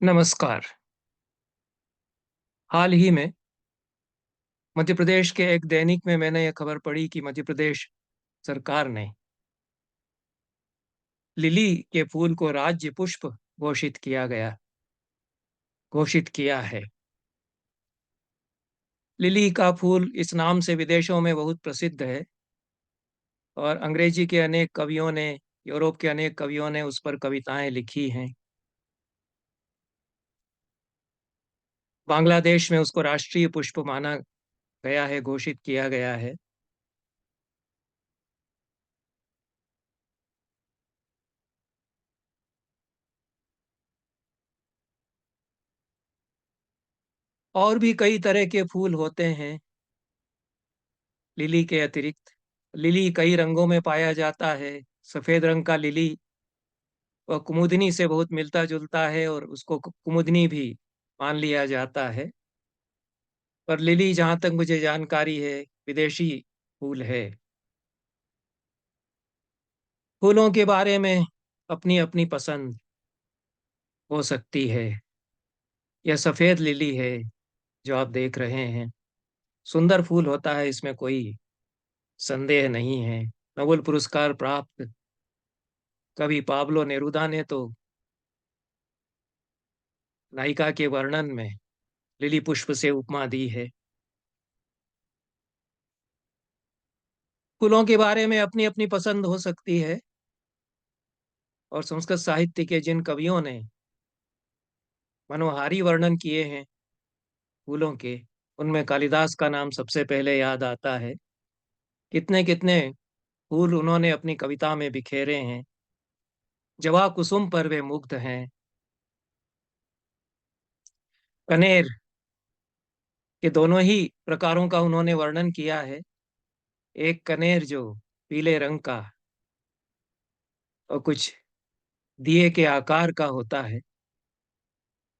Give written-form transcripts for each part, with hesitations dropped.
नमस्कार। हाल ही में मध्य प्रदेश के एक दैनिक में मैंने यह खबर पढ़ी कि मध्य प्रदेश सरकार ने लिली के फूल को राज्य पुष्प घोषित किया है। लिली का फूल इस नाम से विदेशों में बहुत प्रसिद्ध है और अंग्रेजी के अनेक कवियों ने, यूरोप के अनेक कवियों ने उस पर कविताएं लिखी हैं। बांग्लादेश में उसको राष्ट्रीय पुष्प माना गया है, घोषित किया गया है। और भी कई तरह के फूल होते हैं लिली के अतिरिक्त। लिली कई रंगों में पाया जाता है। सफेद रंग का लिली वह कुमुदनी से बहुत मिलता जुलता है और उसको कुमुदनी भी मान लिया जाता है। पर लिली, जहां तक मुझे जानकारी है, विदेशी फूल है। फूलों के बारे में अपनी अपनी पसंद हो सकती है। यह सफेद लिली है जो आप देख रहे हैं। सुंदर फूल होता है, इसमें कोई संदेह नहीं है। नोबेल पुरस्कार प्राप्त कवि पाब्लो नेरुदा ने तो नायिका के वर्णन में लिली पुष्प से उपमा दी है। फूलों के बारे में अपनी अपनी पसंद हो सकती है और संस्कृत साहित्य के जिन कवियों ने मनोहारी वर्णन किए हैं फूलों के, उनमें कालिदास का नाम सबसे पहले याद आता है। कितने कितने फूल उन्होंने अपनी कविता में बिखेरे हैं। जवा कुसुम पर वे मुग्ध हैं। कनेर के दोनों ही प्रकारों का उन्होंने वर्णन किया है। एक कनेर जो पीले रंग का और कुछ दिए के आकार का होता है,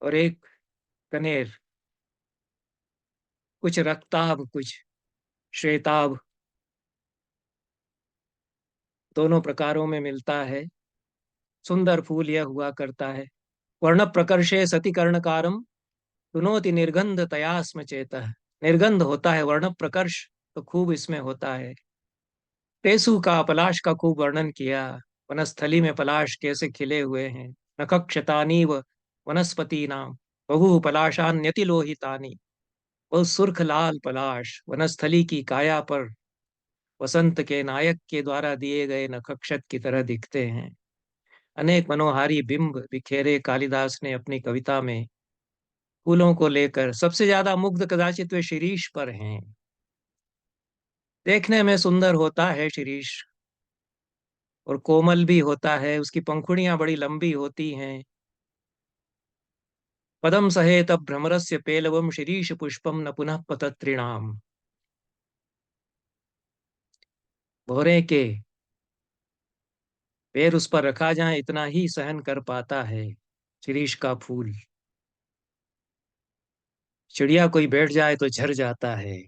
और एक कनेर कुछ रक्ताभ, कुछ श्वेताभ, दोनों प्रकारों में मिलता है। सुंदर फूल यह हुआ करता है। वर्ण प्रकर्षे सति कर्णकारम धुनोति निर्गंध तयास्म चेतः। निर्गंध होता है, वर्ण प्रकर्ष तो खूब इसमें होता है। टेसु का, पलाश का खूब वर्णन किया। वनस्थली में पलाश कैसे खिले हुए हैं। नखक्षतानीव वनस्पति नाम बहु पलाशान्यति लोहितानी। बहुत सुर्ख लाल पलाश वनस्थली की काया पर वसंत के नायक के द्वारा दिए गए नखक्षत की तरह दिखते हैं। अनेक मनोहारी बिंब बिखेरे कालिदास ने अपनी कविता में फूलों को लेकर। सबसे ज्यादा मुग्ध कदाचित वे शिरीष पर हैं। देखने में सुंदर होता है शिरीष और कोमल भी होता है। उसकी पंखुड़ियां बड़ी लंबी होती हैं। पदम सहेत भ्रमरस्य पेलवम शिरीष पुष्पम न पुनः पतत्रिणाम। भौरे के पैर उस पर रखा जाए इतना ही सहन कर पाता है शिरीष का फूल। चिड़िया कोई बैठ जाए तो झर जाता है।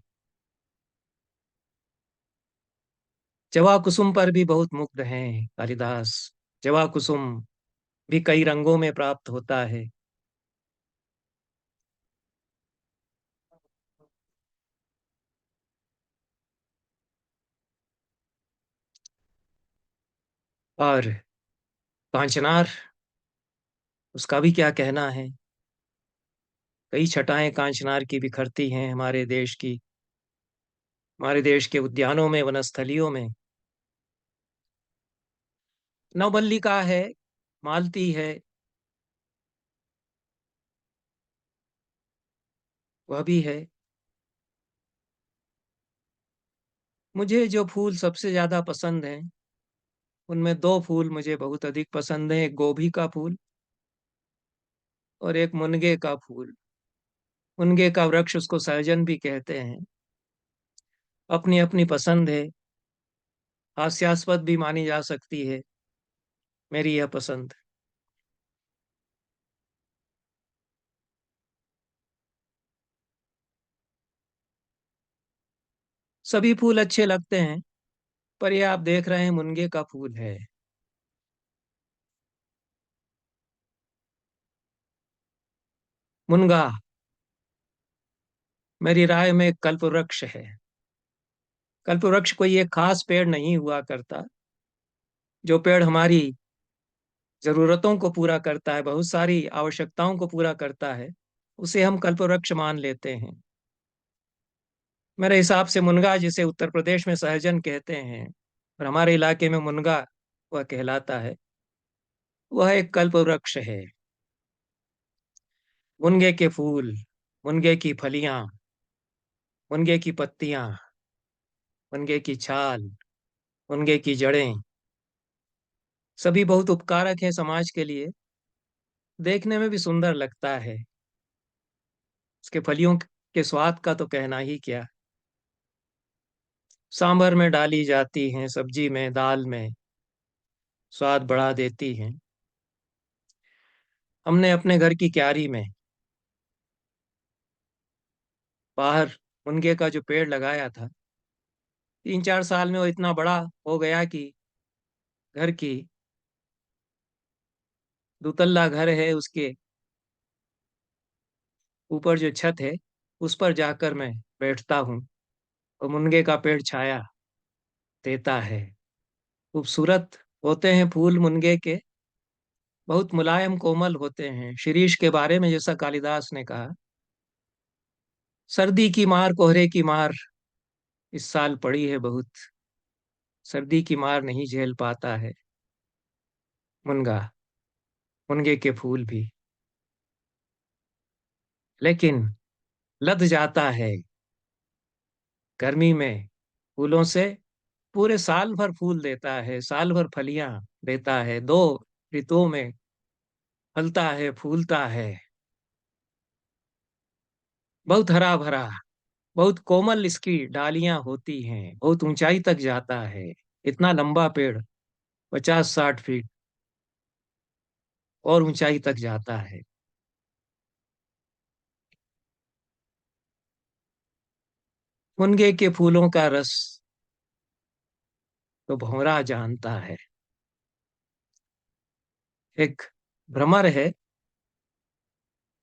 जवा कुसुम पर भी बहुत मुग्ध हैं कालिदास। जवा कुसुम भी कई रंगों में प्राप्त होता है। और कांचनार, उसका भी क्या कहना है। कई छटाएं कांचनार की बिखरती हैं हमारे देश के उद्यानों में, वनस्थलियों में। नवमल्लिका है, मालती है, वह भी है। मुझे जो फूल सबसे ज्यादा पसंद हैं, उनमें दो फूल मुझे बहुत अधिक पसंद हैं। एक गोभी का फूल और एक मुनगे का फूल। मुनगे का वृक्ष, उसको सहजन भी कहते हैं। अपनी अपनी पसंद है। हास्यास्पद भी मानी जा सकती है मेरी यह पसंद। सभी फूल अच्छे लगते हैं, पर ये आप देख रहे हैं मुनगे का फूल है। मुनगा मेरी राय में कल्पवृक्ष है। कल्पवृक्ष कोई एक खास पेड़ नहीं हुआ करता। जो पेड़ हमारी जरूरतों को पूरा करता है, बहुत सारी आवश्यकताओं को पूरा करता है, उसे हम कल्पवृक्ष मान लेते हैं। मेरे हिसाब से मुनगा, जिसे उत्तर प्रदेश में सहजन कहते हैं और हमारे इलाके में मुनगा वह कहलाता है, वह एक कल्पवृक्ष है। मुनगे के फूल, मुनगे की फलियां, मुनगे की पत्तियां, मुनगे की छाल, मुनगे की जड़ें, सभी बहुत उपकारक हैं समाज के लिए। देखने में भी सुंदर लगता है। इसके फलियों के स्वाद का तो कहना ही क्या। सांभर में डाली जाती हैं, सब्जी में, दाल में स्वाद बढ़ा देती हैं। हमने अपने घर की क्यारी में बाहर मुनगे का जो पेड़ लगाया था, 3-4 साल में वो इतना बड़ा हो गया कि घर की, दुतल्ला घर है, उसके ऊपर जो छत है उस पर जाकर मैं बैठता हूँ और मुनगे का पेड़ छाया देता है। खूबसूरत होते हैं फूल मुनगे के, बहुत मुलायम कोमल होते हैं। शिरीष के बारे में जैसा कालिदास ने कहा, सर्दी की मार, कोहरे की मार इस साल पड़ी है बहुत, सर्दी की मार नहीं झेल पाता है मुनगा, मुनगे के फूल भी। लेकिन लद जाता है गर्मी में फूलों से। पूरे साल भर फूल देता है, साल भर फलियां देता है, 2 ऋतुओं में फलता है, फूलता है। बहुत हरा भरा, बहुत कोमल इसकी डालियां होती हैं, बहुत ऊंचाई तक जाता है। इतना लंबा पेड़, 50-60 फीट और ऊंचाई तक जाता है। मुनगे के फूलों का रस तो भंवरा जानता है। एक भ्रमर है,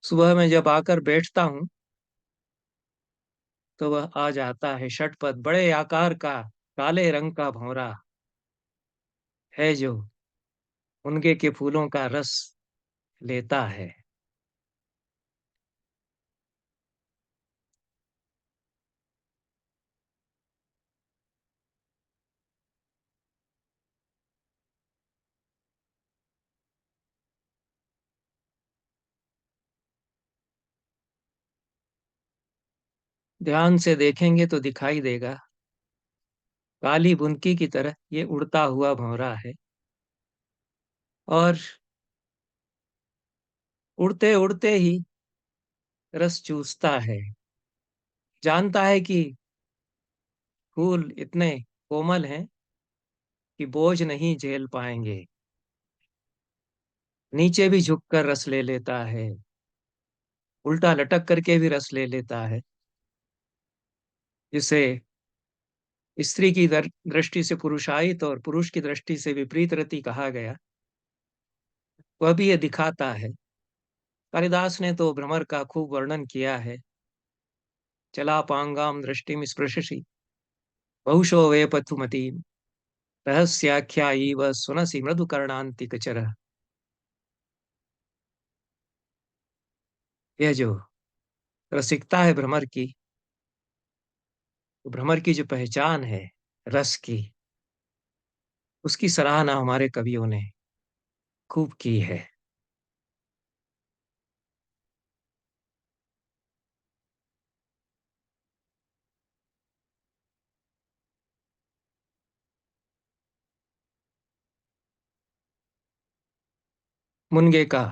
सुबह में जब आकर बैठता हूँ तो वह आ जाता है। षटपद बड़े आकार का, काले रंग का भंवरा है जो मुनगे के फूलों का रस लेता है। ध्यान से देखेंगे तो दिखाई देगा, काली बुनकी की तरह ये उड़ता हुआ भंवरा है। और उड़ते उड़ते ही रस चूसता है। जानता है कि फूल इतने कोमल हैं कि बोझ नहीं झेल पाएंगे। नीचे भी झुककर रस ले लेता है, उल्टा लटक करके भी रस ले लेता है। जिसे स्त्री की दृष्टि से पुरुषायित और पुरुष की दृष्टि से विपरीत रति कहा गया, वह भी ये दिखाता है। कालिदास ने तो भ्रमर का खूब वर्णन किया है। चला पांगाम दृष्टिम स्पृशसि बहुशो वे पथुमती रहस्याख्या इव सुनसि मृदु कर्णांतिकचर। यह जो रसिकता है भ्रमर की, तो भ्रमर की जो पहचान है रस की, उसकी सराहना हमारे कवियों ने खूब की है। मुनगे का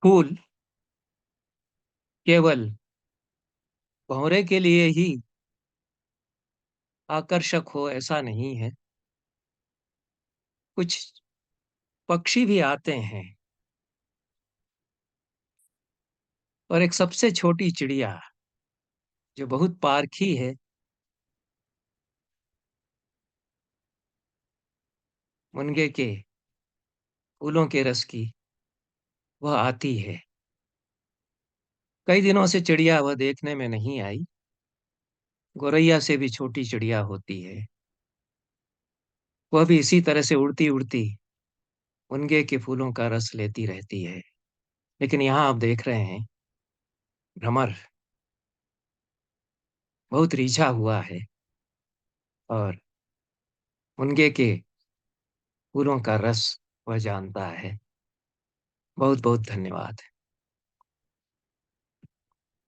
फूल केवल भंवरे के लिए ही आकर्षक हो ऐसा नहीं है। कुछ पक्षी भी आते हैं, और एक सबसे छोटी चिड़िया जो बहुत पारखी है, मुनगे के फूलों के रस की वह आती है। कई दिनों से चिड़िया वह देखने में नहीं आई, गोरैया से भी छोटी चिड़िया होती है। वह भी इसी तरह से उड़ती-उड़ती मुनगे के फूलों का रस लेती रहती है। लेकिन यहाँ आप देख रहे हैं, भ्रमर बहुत रिझा हुआ है और मुनगे के फूलों का रस वह जानता है। बहुत-बहुत धन्यवाद।